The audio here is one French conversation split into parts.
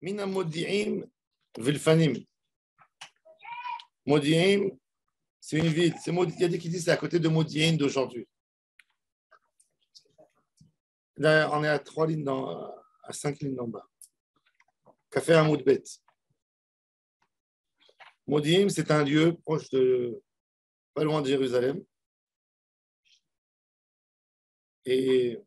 Mina Modi'im Vilfanim. Modi'im, c'est une ville. Il y a des qui disent c'est à côté de Modi'in d'aujourd'hui. Là, on est à 3 lignes à 5 lignes en bas. Café Hamoudbet. Modi'im, c'est un lieu proche de, pas loin de Jérusalem. Et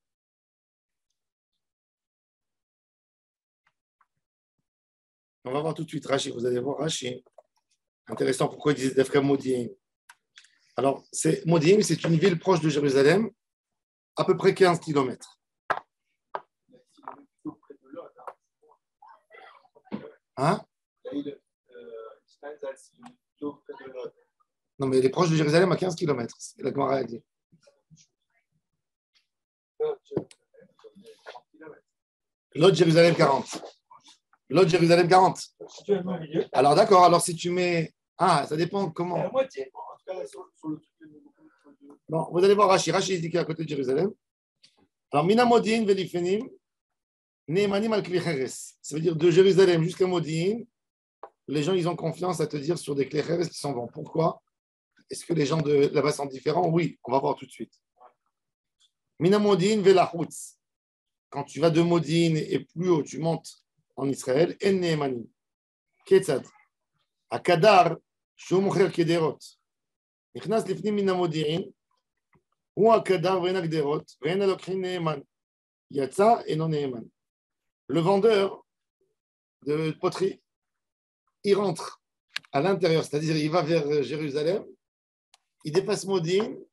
on va voir tout de suite Rashi. Vous allez voir Rashi. Intéressant pourquoi ils disent Dafka Modi'im. Alors, Modi'im, c'est une ville proche de Jérusalem, à peu près 15 kilomètres. Hein? Non, mais elle est proche de Jérusalem à 15 kilomètres. C'est la Gemara a dit. L'autre Jérusalem 40. L'autre Jérusalem 40. Alors d'accord, alors si tu mets... Ah, ça dépend comment. Bon, vous allez voir Rashi. Rashi est dit à côté de Jérusalem. Alors, Mina Modi'in Velifenim, Ne'emanim al Kli Cheres. Ça veut dire de Jérusalem jusqu'à Modi'in, les gens, ils ont confiance à te dire sur des Kli Cheres qui s'en vont. Pourquoi? Est-ce que les gens de là-bas sont différents? Oui, on va voir tout de suite. Mina Modi'in Velachutz. Quand tu vas de Modi'in et plus haut, tu montes en Israël, En Ne'emanim. Ketzad. À Kadar, Shou Mocher Kederot. נכנס לפנים מן המודיעין, הוא הקדר ואין הגדרות, ואין הלוקחים נאמן. יצא אינו נאמן. Le vendeur de poterie, il rentre à l'intérieur, c'est-à-dire il va vers Jérusalem, il dépasse Modine,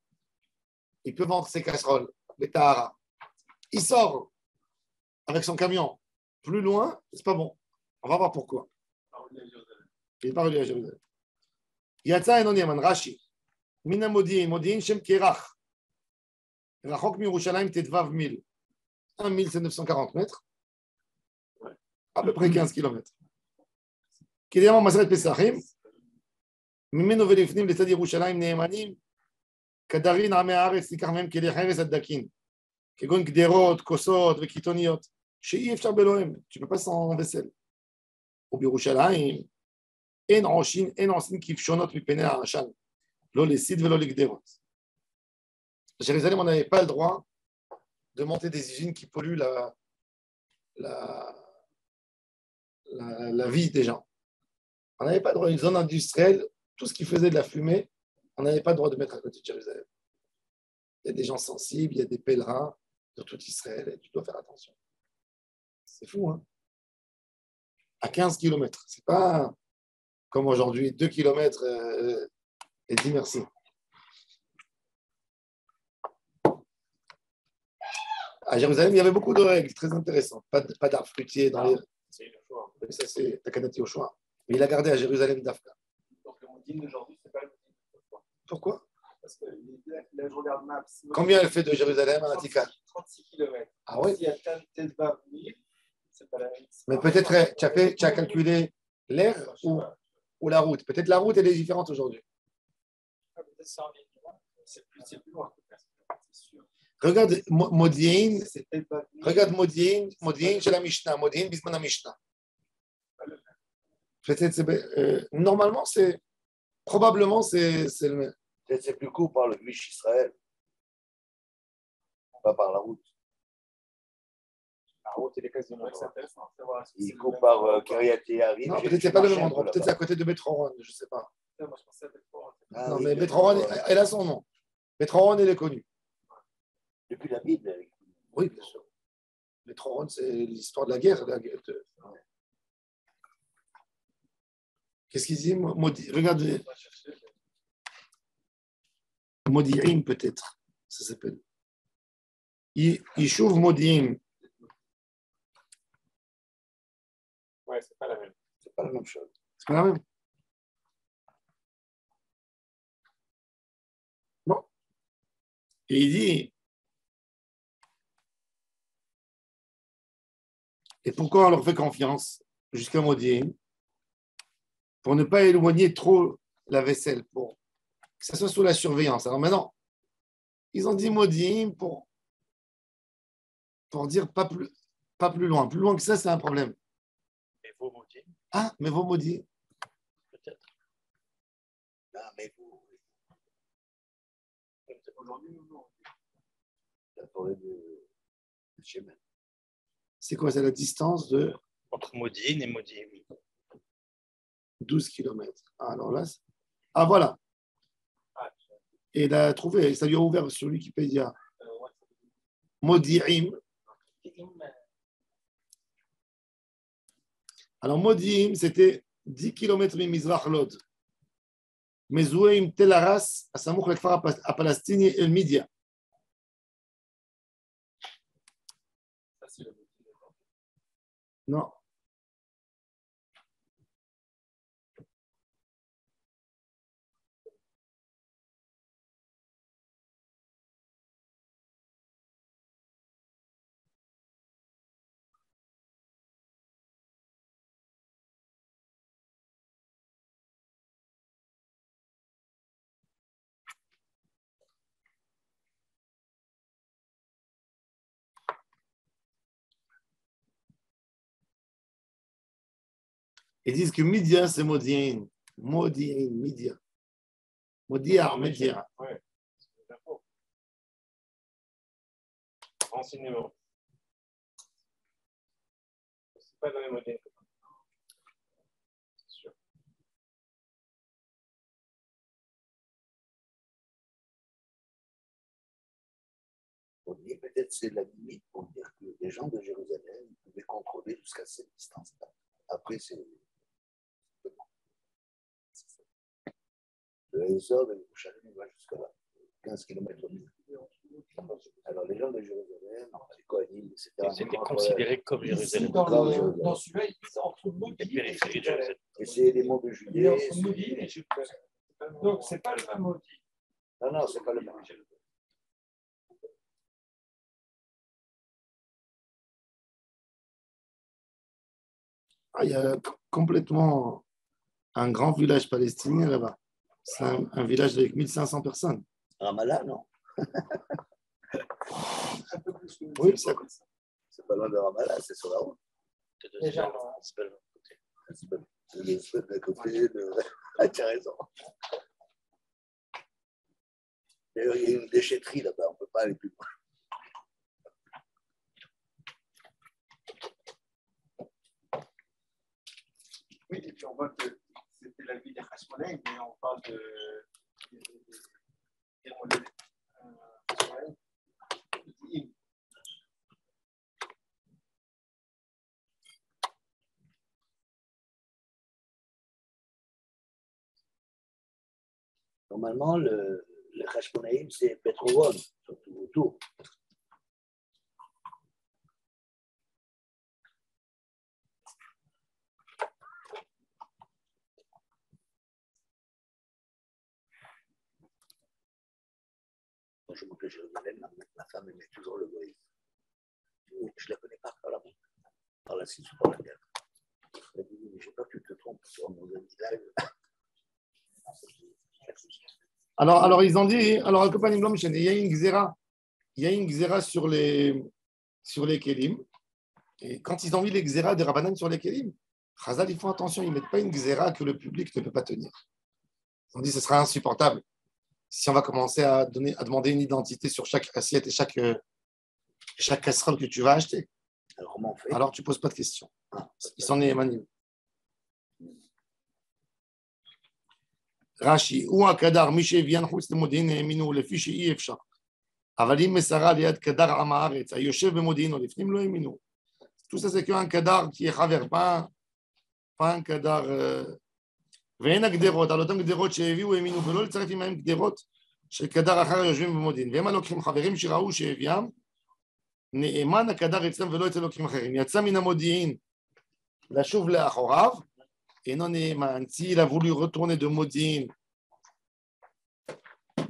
il peut vendre ses casseroles, les tahara. Il sort avec son camion plus loin, c'est pas bon. On va voir pourquoi. Il n'est pas relié à Jérusalem. Yatsa eno ne'eman, Rashi. Mina Modi'in, Modi'in Shem Kerach. Rachok miYerushalayim Tetvav 1000. 1 000, c'est 940 mètres. À peu près 15 kilomètres. Kidéama Maseret Pesachim. Mimeno velifnim l'État Yerushalayim Ne'emanim. Kadarin Amei Haaretz Nikar Mehem Kelei Cheres Addakin. Kegon Gderot, Kosot, Vekitoniot. She'i efshar belohem. Tu ne peux pas sans vaisselle. Ou Yerushalayim. En Osin Kivshonot Mipnei Ha'ashan. Lo les sites velo les gderot. À Jérusalem, on n'avait pas le droit de monter des usines qui polluent la vie des gens. On n'avait pas le droit, une zone industrielle, tout ce qui faisait de la fumée, on n'avait pas le droit de mettre à côté de Jérusalem. Il y a des gens sensibles, il y a des pèlerins de tout Israël, et tu dois faire attention. C'est fou, hein? À 15 kilomètres. C'est pas comme aujourd'hui, 2 kilomètres. Et dis merci. À Jérusalem, il y avait beaucoup de règles très intéressantes. Pas d'arbres fruitiers dans les. Ça, c'est Takanati au choix. Mais il a gardé à Jérusalem d'Afka. Donc le Modine d'aujourd'hui, c'est pas le Modine d'autrefois. Pourquoi? Parce que là, je regarde Maps. Combien elle fait de Jérusalem à Atika? 36 km. Ah oui? S'il y a Tetvav 1000, c'est pas la même. Mais peut-être, tu as calculé l'air ou la route. Peut-être la route, elle est différente aujourd'hui. Peut-être 100 000. C'est plus loin. C'est sûr. Regarde Modi'in, regarde Modi'in chez la Mishnah, Modi'in bisman la Mishnah. Normalement, probablement, c'est le même. Peut-être c'est plus court par le Mish Israël, pas par la route. La route, elle est quasiment intéressant. Il coupe par Kiryat Yearim. Non, peut-être c'est pas le même endroit. Peut-être c'est à côté de Beth-Horon, je ne sais pas. Moi, je pensais à Beth-Horon. Non, mais Beth-Horon, elle a son nom. Beth-Horon, elle est connue. Depuis la Bible. Oui, bien sûr. Beth-Horon, c'est l'histoire de la guerre. Qu'est-ce qu'il dit? Regarde. Modi'im, peut-être. Ça s'appelle. Yishuv Modi'im. Ouais, c'est pas la même. C'est pas la même chose. C'est pas la même. Bon. Et il dit. Et pourquoi on leur fait confiance jusqu'à Modi'in? Pour ne pas éloigner trop la vaisselle, pour que ça soit sous la surveillance. Alors maintenant, ils ont dit Modi'in pour dire pas plus loin. Plus loin que ça, c'est un problème. Il Ah, mais vos maudits. Peut-être. Ah, mais vous, Aujourd'hui, non. la forêt de Shemen. C'est quoi? C'est la distance de Entre Modine et Modim. 12 kilomètres. Ah, alors là, ah, voilà. Ah, Et il a trouvé, ça lui a ouvert sur Wikipédia. ouais. Modi'im. Alors, Modi'im, c'était 10 km de Mizrach Lod. Mezoué Tel Aras, à Samouk Lekfar à Palestine et El Midia. Ça, c'est le Modine. Non. Ils disent que Midia, c'est Modi'in. Modi'in, Midia. Modia, Midia. Ouais, c'est l'info. Renseignement. C'est pas dans les modèles. C'est sûr. On dit peut-être c'est la limite pour dire que les gens de Jérusalem pouvaient contrôler jusqu'à cette distance-là. Après, c'est le Ezod et le Yerushalayim va jusqu'à là, 15 km au milieu. Alors les gens de Jérusalem, les Kohanim, etc. C'était considéré comme Jérusalem. Dans celui-là, il dit entre Les Moudine et périphéries de Jérusalem. Et c'est les mots de Il est juillet. entre Moudine et Jérusalem. Donc, c'est pas le même maudit. Non, non, c'est pas le même. Ah, il y a complètement un grand village palestinien là-bas. C'est un village avec 1500 personnes. Ramallah, non. Oui, c'est à côté. C'est pas loin de Ramallah, c'est sur la route. Déjà, C'est pas le même côté. C'est le côté de. Ah, tu as raison. D'ailleurs, il y a une déchetterie là-bas, on ne peut pas aller plus loin. Oui, et puis on voit que c'était la ville des Hashmonaïm, mais on parle de. Normalement, le Hashmonaïm, c'est Petrovon, surtout autour. Quand je monte à Jérusalem, ma femme aimait toujours le voyage. Je ne la connais pas par la route, par la Suisse ou par la terre. Elle dit, mais j'ai pas pu te tromper sur mon ami live. Alors, ils ont dit, alors, il y a une xéra sur les kélim. Et quand ils ont mis les xéras des Rabbanan sur les kélim, Chazal, ils font attention, ils ne mettent pas une xéra que le public ne peut pas tenir. Ils ont dit, ce sera insupportable si on va commencer à demander une identité sur chaque assiette et chaque casserole que tu vas acheter. Alors, comment on fait? Alors, tu ne poses pas de questions. Ils sont émanés. רש"י, הוא הקדר, מי שהביאן חוץ למודיעין האמינו לפי שאי אפשר. אבל אם מסרה ליד קדר עם הארץ, היושב במודיעין או לפנים לא האמינו. Tout ça, c'est qu'un קדר qui est חבר, pas un קדר... ואין הגדרות, על אותם גדרות שהביאו האמינו, ולא לצרף עמהם גדרות של קדר אחר היושבים במודיעין. והם הלוקחים חברים שראו שהביאם, נאמן הקדר אצלם ולא אצל לוקחים אחרים. יצא מן המודיעין לשוב לאחוריו, אינו נאמן. S'il a voulu retourner de Modine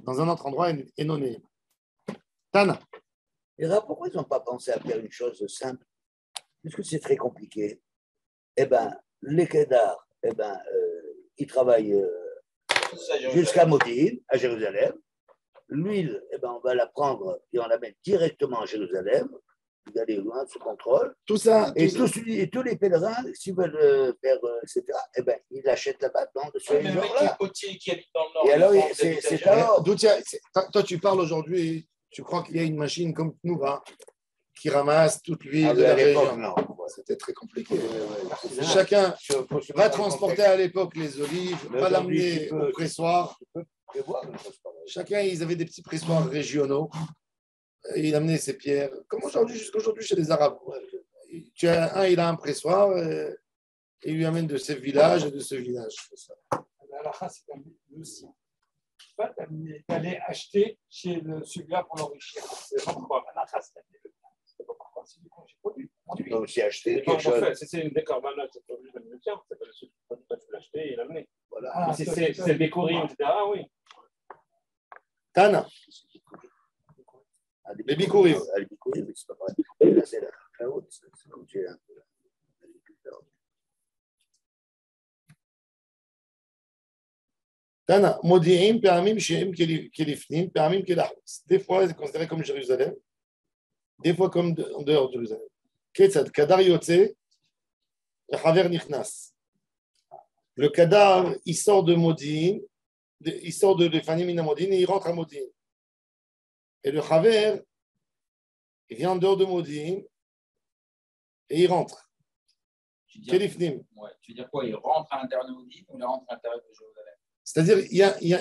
dans un autre endroit, אינו נאמן. Tana. Et là, pourquoi ils n'ont pas pensé à faire une chose simple? Puisque c'est très compliqué. Eh bien, les Kedar, ils travaillent jusqu'à Modine, à Jérusalem. L'huile, on va la prendre et on la met directement à Jérusalem. d'aller loin sous contrôle. Tout ça. Et tous les pèlerins, s'ils veulent faire, etc., eh ben, ils achètent là-bas dans ce Même le mec là. qui habite dans le nord. Et alors, il c'est prend des alors. Toi, tu parles aujourd'hui, tu crois qu'il y a une machine comme nous, hein, qui ramasse toute l'huile de À la l'époque, région. non. C'était très compliqué. C'est ça. Chacun Faut se va mettre dans le transporter contexte. à l'époque les olives, Mais va aujourd'hui, l'amener tu peux- au pressoir. Je vois une chose pareille. Chacun, ils avaient des petits pressoirs régionaux. Et il amenait ses pierres, comme aujourd'hui, jusqu'aujourd'hui chez les Arabes. Tu as un, il a un pressoir, et il lui amène de ce village et de ce village. La halakha, c'est aussi. Pas d'aller acheter chez celui-là pour l'enrichir. C'est pas pourquoi. La halakha, c'est pas pourquoi. C'est du congé produit. Tu peux aussi acheter C'est quelque chose. c'est une décor banal, c'est pas obligé de le faire. C'est pas le seul que tu peux l'acheter et l'amener. Voilà. Ah, C'est le décorim, etc. Ah oui. Tana, Les bikurim. Les bikurim, mais c'est pas pareil. Et là, c'est la cacao, c'est comme tu es un peu l'agriculteur. Tana, Modi'im, Pe'amim, She'im, Kelifnim, Pe'amim, Kelahos. Des fois, c'est considéré comme Jérusalem, des fois comme en dehors de Jérusalem. Ketzad, Kadar Yotze, Chaver Nichnas. Le Kadar, il sort de Modi'in, il sort de Lefanim Mina Modi'in et il rentre à Modi'in. Et le Chaver, il vient en dehors de Modi'in et il rentre. Tu dis, Kelifnim. ouais. Tu veux dire quoi? Il rentre à l'intérieur de Moudine ou il rentre à l'intérieur de Jérusalem? C'est-à-dire, il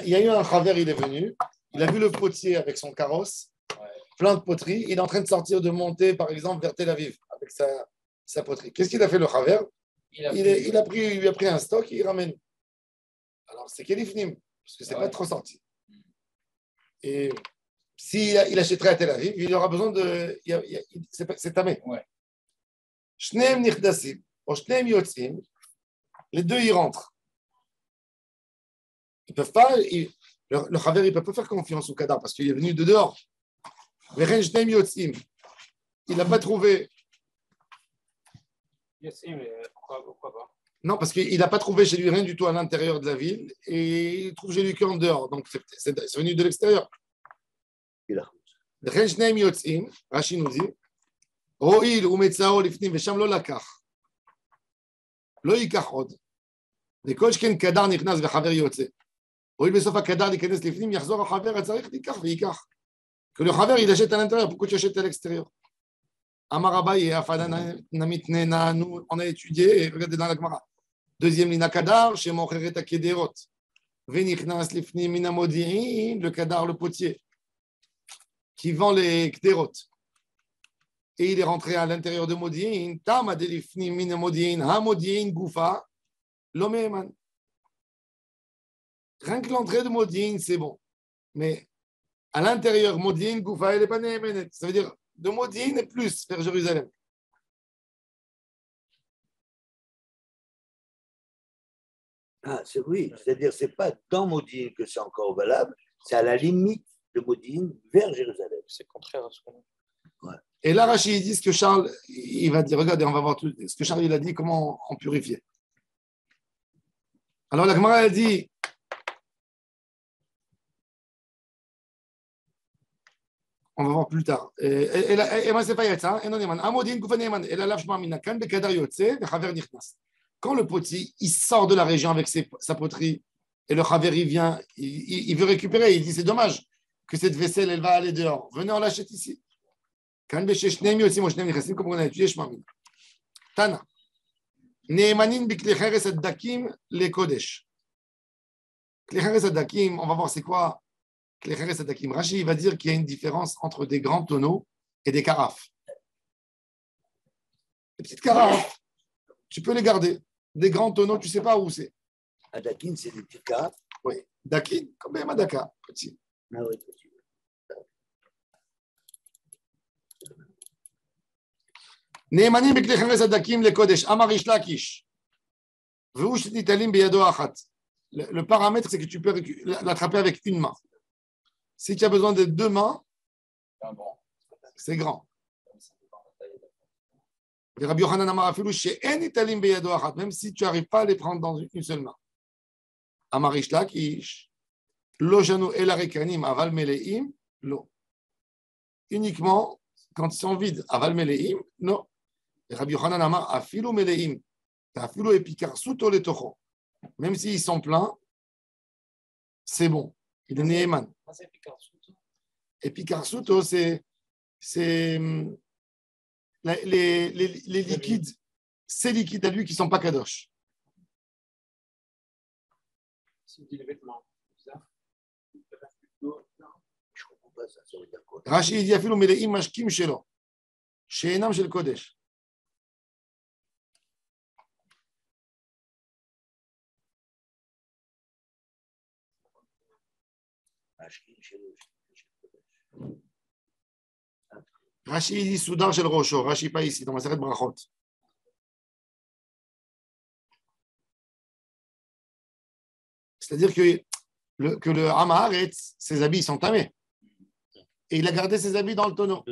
y a eu un Chaver, il est venu, il a vu le potier avec son carrosse, plein de poteries, il est en train de sortir, de monter, par exemple, vers Tel Aviv, avec sa poterie. Qu'est-ce qu'il a fait, le Chaver? Il lui a pris un stock et il ramène. Alors, c'est Kelifnim, parce que c'est pas trop sorti. Et s'il achèterait à Tel Aviv, il aura besoin de. C'est tamé. Shneem Nichdasim, ou Shneem Yotzim, les deux, ils rentrent. Ils peuvent pas, le Chaver, il ne peut pas faire confiance au Kadar parce qu'il est venu de dehors. Il n'a pas trouvé. Pourquoi pas? Non, parce qu'il n'a pas trouvé chez lui rien du tout à l'intérieur de la ville et il trouve chez lui qu'en dehors. Donc, c'est venu de l'extérieur. Rashi nous dit Ro'il ou Metzao lifnim vesham lo lakach. Lo yikach od. וכל שכן קדר נכנס וחבר יוצא. הואיל בסוף הקדר להיכנס לפנים, יחזור החבר הצריך, תיקח וייקח. כי לחבר ידשת על האינטריeur, pourquoi tu achètes à l'extérieur? Amar Abaye, Afada Namit Nena, nous on a étudié, et regardez dans la Gemara. Deuxième ligne, Kadar, chez Mocheret Akederot. Venichnas Lifnim Mina Modi'in, le Kadar, le potier, qui vend les Kderot. Et il est rentré à l'intérieur de Modi'in, Tam Adelifnim Mina Modi'in, Ha Modi'in Goufa. L'homme rien que l'entrée de Modi'in, c'est bon. Mais à l'intérieur, Modi'in, Goufa, elle n'est pas Nehemenet. Ça veut dire de Modi'in et plus vers Jérusalem. Ah, c'est oui. C'est-à-dire, c'est pas dans Modi'in que c'est encore valable, c'est à la limite de Modi'in vers Jérusalem. C'est contraire à ce qu'on a. Ouais. Et là, Rachid dit ce que Charles, il va dire, regardez, on va voir tout, ce que Charles il a dit, comment en purifier. Alors la Gemara elle dit on va voir plus tard. Quand le potier il sort de la région avec sa poterie et le chaver il vient, il veut récupérer, il dit c'est dommage que cette vaisselle elle va aller dehors. Venez on l'achète ici. Comme on a étudié Tana. Ne'emanin biklecheres ad-dakim le kodesh. Klecheres ad-dakim, on va voir c'est quoi Klecheres ad-dakim. Rashi va dire qu'il y a une différence entre des grands tonneaux et des carafes. Les petites carafes, tu peux les garder. Des grands tonneaux, tu ne sais pas où c'est. Ad-dakim, c'est des petites carafes. Oui, dakim, comme même Adaka, petit. Ah oui, petit. נאמנים בכלי חרס הדקים לקודש, אמר איש לקיש, והוא שניטלים בידו אחת. Le paramètre, c'est que tu peux l'attraper avec une main. Si tu as besoin de deux mains, c'est grand. Rabbi Yochanan amar afilu she'en nitalim biyado achat, même si tu n'arrives pas à les prendre dans une seule main. Amar ish lakish, lo janu el harekanim aval meleim, lo. Uniquement quand ils sont vides, aval meleim, non. Et Rabbi Yochanan Amar, afilu meleim, afilu epikarsuto letocho. Même s'ils sont pleins, c'est bon. Il est Neeman. Epikarsuto, c'est les liquides, ces liquides à lui qui ne sont pas kadosh. Si vous dites les vêtements, c'est ça? Je comprends pas ça, ça veut dire quoi? Rashi dit afilu meleim mashkim shelo, she'enam shel kodesh. Rashi dit Soudar shel Rosho, Rashi pas ici, dans ma série de Brachot. C'est-à-dire que le Hamaharetz, ses habits sont tamés. Et il a gardé ses habits dans le tonneau.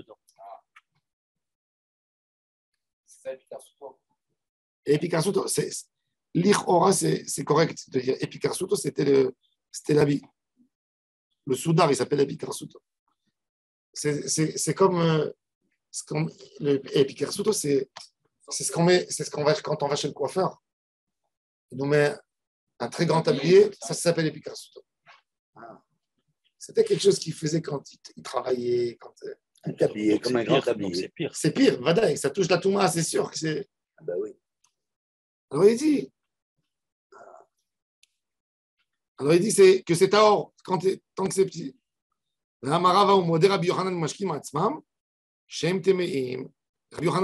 C'est ça, Epikarsuto. Et Epikarsuto, l'Ichora, c'est correct de dire Epikarsuto, c'était l'habit. Le Soudar, il s'appelle Epikarsuto. C'est comme le Epikarsuto, c'est ce qu'on met quand on va chez le coiffeur. Il nous met un très grand tablier, ça s'appelle Epikarsuto. C'était quelque chose qu'il faisait quand il travaillait. Un tablier, comme un grand tablier. C'est pire. C'est pire, Vadaï, ça touche la Touma, c'est sûr que c'est. Ah ben oui. Alors il dit c'est que c'est Taor, tant que c'est petit. Rabbi Yochanan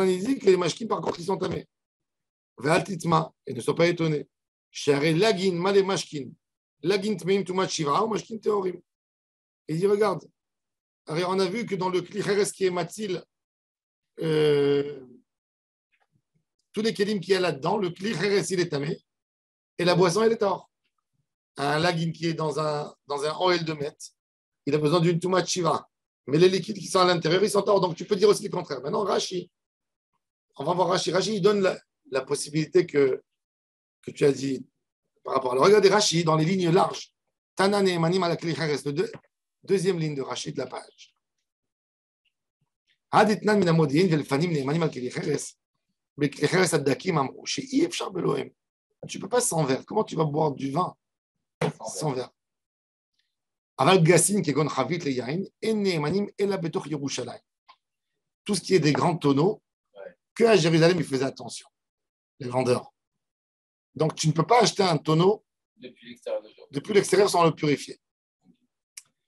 dit que les mashkim par contre ils sont tamés. Et ne sois pas étonné. Lagin, malé mashkin. Lagin tmeim tumat shivra ou mashkin teorim. Il dit regarde, on a vu que dans le klicheres qui est matil, tous les kelim qu'il y a là-dedans, le klicheres il est tamé et la boisson elle est or. Un lagin qui est dans un oil de met, il a besoin d'une tumat shiva. Mais les liquides qui sont à l'intérieur, ils sont or. Donc tu peux dire aussi le contraire. Maintenant, Rashi, on va voir Rashi. Rashi, il donne la possibilité que tu as dit par rapport à le regardez Rashi dans les lignes larges. Tanan et Emanim à la klicheres, deuxième ligne de Rashi de la page. Haditnan min amodin velfanim ne'emanim al klicheres. Mais klicheres addakim amrou. Chez Yves Charbelohem. Tu ne peux pas sans verre. Comment tu vas boire du vin sans verre? Aval Gassin qui gon chavit le yain en ne'emanim ela betoch Yerushalayim. Tout ce qui est des grands tonneaux, que à Jérusalem ils faisaient attention, les vendeurs. Donc tu ne peux pas acheter un tonneau depuis l'extérieur sans le purifier.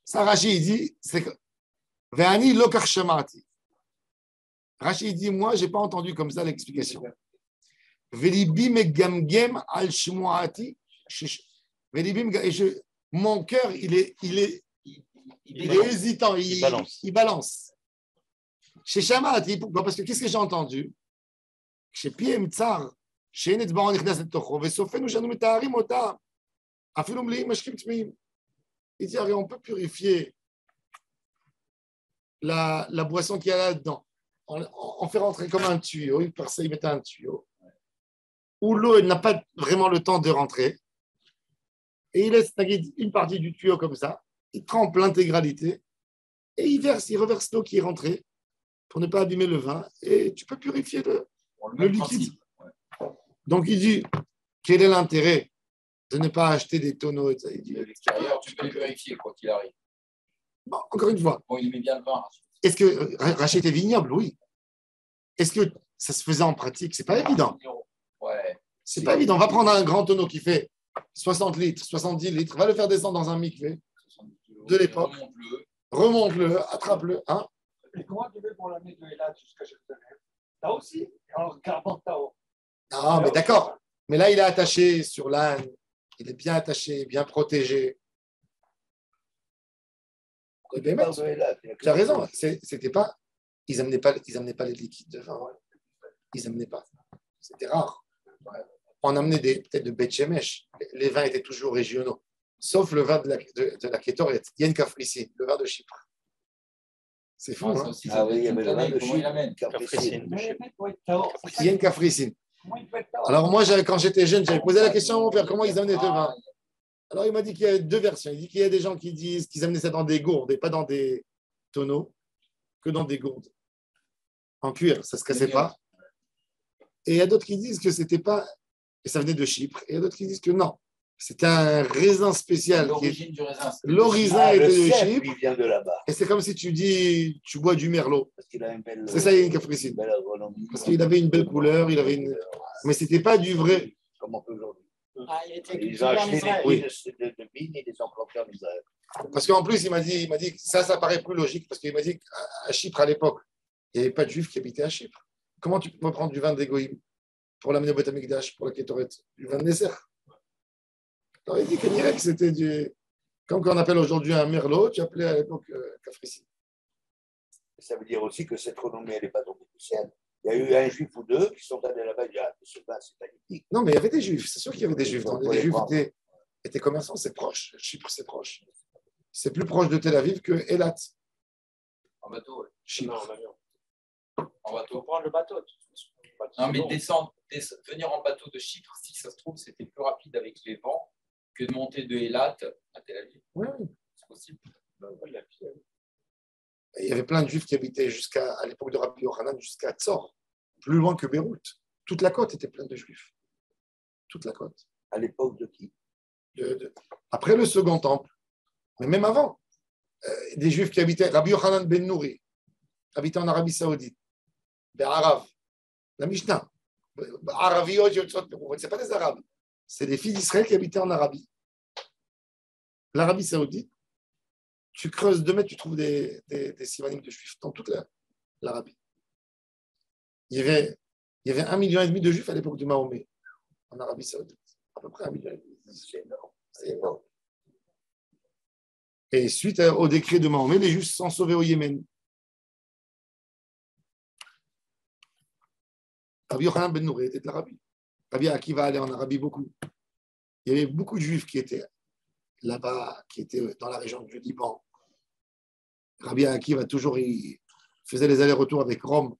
Ça, Rashi dit, c'est que Ve'ani lo kach shamati. Rashi dit, moi, je n'ai pas entendu comme ça l'explication. Velibi megamgem al shmuati. Mon cœur, il est hésitant, il balance. Chez Shamati, pourquoi? Parce que qu'est-ce que j'ai entendu? Chez Piem Tsar, chez Netzbaron Nichnas et Tocho, Vesofenu Shanu Metaharim Ota, Afilum Leim Mashkim Tmeim. Il dit, on peut purifier la boisson qu'il y a là-dedans. On fait rentrer comme un tuyau, par ça, il met un tuyau, où l'eau n'a pas vraiment le temps de rentrer. Et il laisse une partie du tuyau comme ça, il trempe l'intégralité, et il reverse l'eau qui est rentrée pour ne pas abîmer le vin, et tu peux purifier le liquide. Donc il dit, quel est l'intérêt de ne pas acheter des tonneaux? Il dit, de l'extérieur, tu peux le vérifier, quoi qu'il arrive. Bon, encore une fois. Bon, il met bien le vin. Est-ce que racheter vignoble? Oui. Est-ce que ça se faisait en pratique? C'est pas évident. Ouais. C'est pas évident. On va prendre un grand tonneau qui fait 60 litres, 70 litres, va le faire descendre dans un mikvé de l'époque. Remonte-le, attrape-le. Hein? Et comment tu fais pour l'amener de Elat jusqu'à Jérusalem? Là aussi, en regardant Tao. Ah, mais d'accord. Mais là, il est attaché sur l'âne. Il est bien attaché, bien protégé. Tu as raison. C'était pas. Ils n'amenaient pas les liquides de vin. Ils n'amenaient pas. C'était rare. On amenait peut-être de Beth Shemesh. Les vins étaient toujours régionaux. Sauf le vin de la Kétoret. Yen Kafrissine, le vin de Chypre. C'est fou, hein? Ah oui, il y avait le vin de Chypre. Yen Kafrissine. Alors moi, quand j'étais jeune, j'avais posé la question à mon père, comment ils amenaient le vin? Alors il m'a dit qu'il y a deux versions. Il dit qu'il y a des gens qui disent qu'ils amenaient ça dans des gourdes et pas dans des tonneaux, que dans des gourdes. en cuir, ça ne se cassait pas. Et il y a d'autres qui disent que c'était pas, et ça venait de Chypre. Et il y a d'autres qui disent que non, c'était un raisin spécial. L'origine du raisin. L'origin était de Chypre. Il vient de là-bas. Et c'est comme si tu dis, tu bois du merlot. Parce qu'il a une belle. C'est ça, Yann Capricine. Parce qu'il avait une belle couleur, il avait une. Mais c'était pas du vrai. Comme on peut aujourd'hui. Ah, il était Ils cultivé ont en acheté Israël. des de vignes et des implantés en Israël. Parce qu'en plus, il m'a dit que ça paraît plus logique, parce qu'il m'a dit qu'à Chypre, à l'époque, il n'y avait pas de juifs qui habitaient à Chypre. Comment tu peux prendre du vin d'Égoïm pour l'amener au Beth Amikdash, pour la Kétoret, du vin de Nesser? Tu aurais dit que c'était du. Comme on appelle aujourd'hui un merlot, tu appelais à l'époque Cafricine. Ça veut dire aussi que cette renommée, elle n'est pas tombée du ciel. Il y a eu un juif ou deux qui sont allés là-bas et dit, ah, ce vin, c'est magnifique. Non, mais il y avait des juifs, c'est sûr qu'il y avait des juifs. Les juifs étaient commerçants, c'est proche. Chypre, c'est proche. C'est plus proche de Tel Aviv que Elat. En bateau, ouais. Chypre. Non, en avion. En bateau. Faut prendre le bateau. Non, mais venir en bateau de Chypre, si ça se trouve, c'était plus rapide avec les vents que de monter de Eilat à Tel Aviv. Oui. C'est possible. Il y avait plein de juifs qui habitaient à l'époque de Rabbi Yochanan, jusqu'à Tzor, plus loin que Beyrouth. Toute la côte était pleine de juifs. Toute la côte. À l'époque de qui? Après le second temple, mais même avant, des juifs qui habitaient, Rabbi Yochanan ben Nouri, habitait en Arabie Saoudite, Arav, la Mishnah, Araviyot, ce n'est pas des Arabes, c'est des filles d'Israël qui habitaient en Arabie. L'Arabie Saoudite, tu creuses 2 mètres, tu trouves des simanim de juifs dans toute l'Arabie. Il y avait 1,5 million de juifs à l'époque de Mahomet, en Arabie Saoudite. À peu près 1,5 million. C'est énorme. C'est énorme. Et suite au décret de Mahomet, les Juifs se sont sauvés au Yémen. Rabbi Yochanan ben Nouri était de l'Arabie. Rabbi Akiva allait en Arabie beaucoup. Il y avait beaucoup de Juifs qui étaient là-bas, qui étaient dans la région du Liban. Rabbi Akiva il faisait les allers-retours avec Rome.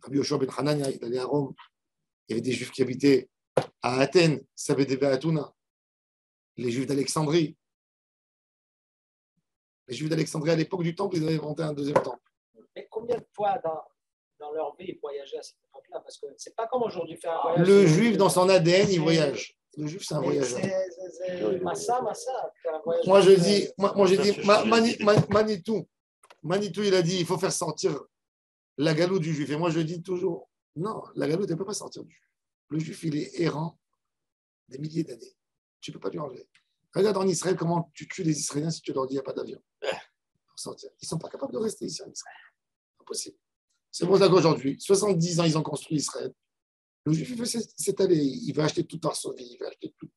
Rabbi Yoshua ben Hanania, il allait à Rome. Il y avait des Juifs qui habitaient à Athènes, Sabedeve Atuna. Les Juifs d'Alexandrie. Les Juifs d'Alexandrie, à l'époque du Temple, ils avaient inventé un deuxième temple. Mais combien de fois dans leur vie ils voyageaient à cette époque-là? Parce que c'est pas comme aujourd'hui faire un voyage. Le Juif, dans son ADN, il voyage. Le Juif, c'est un voyageur. C'est Massa. Moi, je dis, Manitou, il a dit, il faut faire sortir la galoute du Juif. Et moi, je dis toujours, non, la galoute, elle ne peut pas sortir du Juif. Le Juif, il est errant des milliers d'années. Tu ne peux pas lui enlever. Regarde en Israël comment tu tues les Israéliens si tu leur dis qu'il n'y a pas d'avion pour sortir. Ils ne sont pas capables de rester ici en Israël. Impossible. C'est pour ça qu'aujourd'hui, 70 ans, ils ont construit Israël. Le Juif, il veut s'étaler. Il veut acheter toute Varsovie, il veut acheter toute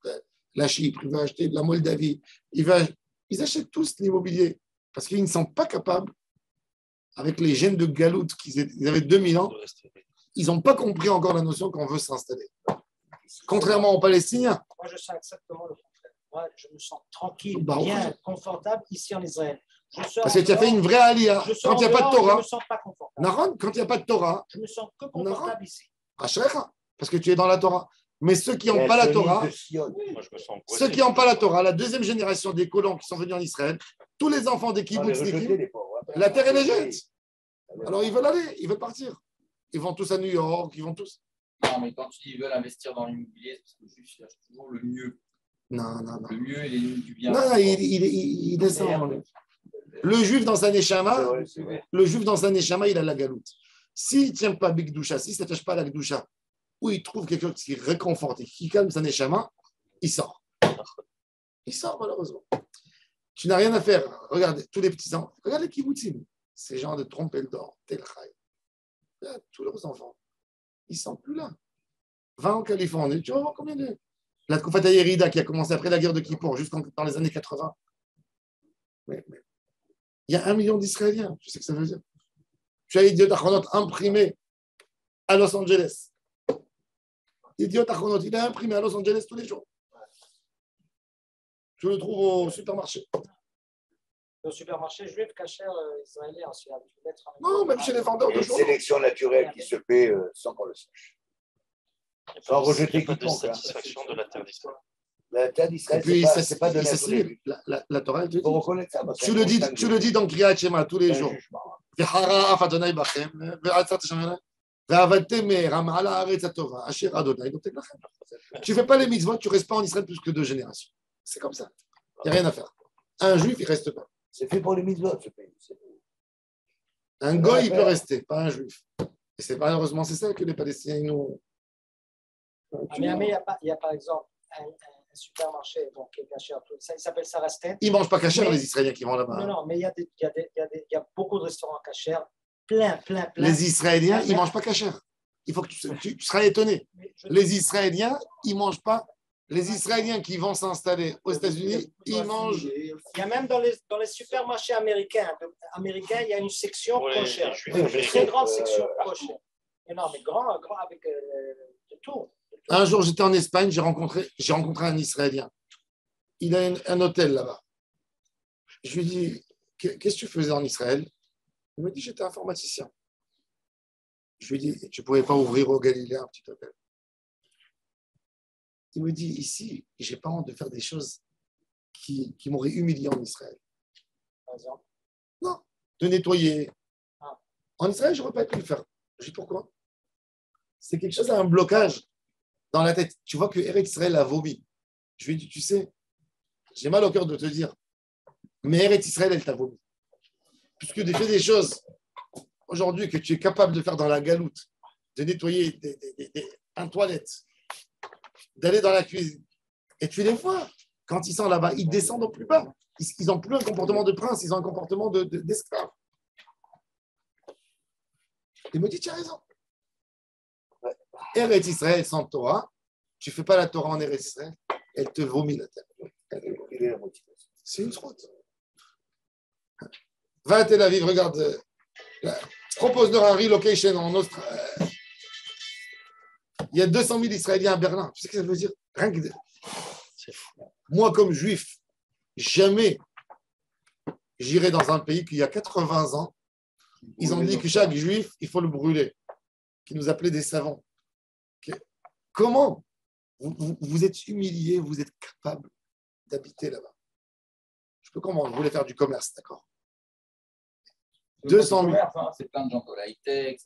la Chypre, il veut acheter de la Moldavie. Ils achètent tous l'immobilier parce qu'ils ne sont pas capables, avec les gènes de galoute qu'ils avaient 2000 ans, ils n'ont pas compris encore la notion qu'on veut s'installer. Contrairement aux Palestiniens. Moi, je sens exactement le contraire. Moi, je me sens tranquille, Bah, bien, confortable ici en Israël. Parce que tu as fait une vraie aliyah. Quand il n'y a pas de Torah. Je me sens pas confortable. Naron, quand il n'y a pas de Torah. Je me sens que confortable ici. Asherecha, parce que tu es dans la Torah. Mais ceux qui n'ont pas la Torah, la Torah, la deuxième génération des colons qui sont venus en Israël, tous les enfants des kibbutz, la terre, elle les jette. Alors ils veulent aller, ils veulent partir. Ils vont tous à New York, ils vont tous. Non, mais quand tu dis qu'ils veulent investir dans l'immobilier, c'est parce que le juif cherche toujours le mieux. Non. Le mieux et les limites du bien. Non, il descend. Le juif dans sa neshama, il a la galoute. S'il ne tient pas Big Doucha, s'il ne s'attache pas à la Gdoucha, ou il trouve quelque chose qui réconforte et qui calme sa neshama, il sort. Il sort, malheureusement. Tu n'as rien à faire. Regarde, tous les petits-enfants. Regarde les kibbutzim. Ces gens de Trompeldor, Tel Chai. Regarde, tous leurs enfants. Ils ne sont plus là. Va en Californie. Tu vas voir combien de. La Koufata Yerida qui a commencé après la guerre de Kippour, jusqu'en dans les années 80. Mais il y a 1 million d'Israéliens. Tu sais ce que ça veut dire. Tu as Idiot Achronot imprimé à Los Angeles. Idiot Achronot, il est imprimé à Los Angeles tous les jours. Tu le trouves au supermarché. Au supermarché juif, caché israélien. Non, même chez les vendeurs de une journaux. sélection naturelle qui se fait sans qu'on le sache. Sans rejeter pas de quiconque. satisfaction de la terre d'Israël. La terre d'Israël, Et puis, c'est pas de la Torah, elle te Il faut dit. reconnaître ça. Tu le dis dans Kriyat Shema tous les jours. וחרף אדוני בכם, ועצרת שם, ועבדתם מהרם על הארץ הטובה, אשר אדוני נותן לכם. Tu ne fais pas les mitzvot, tu ne restes pas en Israël plus que 2 générations. C'est comme ça. Il n'y a rien à faire. Un juif, il ne reste pas. C'est fait pour les mitzvot, ce pays. Un goy, il peut rester, pas un juif. Et c'est malheureusement, c'est ça que les Palestiniens nous. À Miami, il y a par exemple un supermarché bon, qui est bien cher. Ça, il s'appelle Sarastet. Ils ne mangent pas cachère, les Israéliens qui vont là-bas. Non, mais il y a beaucoup de restaurants cachers, plein. Les Israéliens, ils ne mangent pas cachère. Il faut que tu seras étonné. Les Israéliens, ils ne mangent pas. Les Israéliens qui vont s'installer aux États-Unis, ils mangent. Il y a même dans les supermarchés américains, il y a une section cochère. Une très grande section cochère. Non, mais grand avec de tout. Un jour, j'étais en Espagne, j'ai rencontré un Israélien. Il a un hôtel là-bas. Je lui ai dit, qu'est-ce que tu faisais en Israël? Il m'a dit, j'étais informaticien. Je lui ai dit, tu ne pouvais pas ouvrir au Galilée un petit hôtel? Il me dit, ici, je n'ai pas honte de faire des choses qui m'auraient humilié en Israël. Par exemple? Non, de nettoyer. En Israël, je n'aurais pas pu le faire. Je dis pourquoi? C'est quelque chose, un blocage dans la tête. Tu vois que Eretz Israël a vomi. Je lui ai dit, tu sais, j'ai mal au cœur de te dire, mais Eretz Israël, elle t'a vomi. Puisque tu fais des choses aujourd'hui que tu es capable de faire dans la galoute, de nettoyer un toilette, d'aller dans la cuisine. Et tu les vois, quand ils sont là-bas, ils descendent au plus bas. Ils n'ont plus un comportement de prince, ils ont un comportement d'esclave. Il me dit, tu as raison. Eretz Israël sans Torah, tu ne fais pas la Torah en Eretz Israël, elle te vomit la tête. C'est une route. Va à Tel Aviv, regarde. Propose-leur un relocation en Australie. Il y a 200 000 Israéliens à Berlin. Tu sais ce que ça veut dire? Rien que... Moi, comme juif, jamais j'irai dans un pays qu'il y a 80 ans. Ils ont dit que chaque juif, il faut le brûler. Qui nous appelaient des savants. Comment vous êtes humiliés, vous êtes capable d'habiter là-bas? Je peux comprendre, vous voulez faire du commerce, d'accord? 200 000. C'est plein de gens de la high-tech.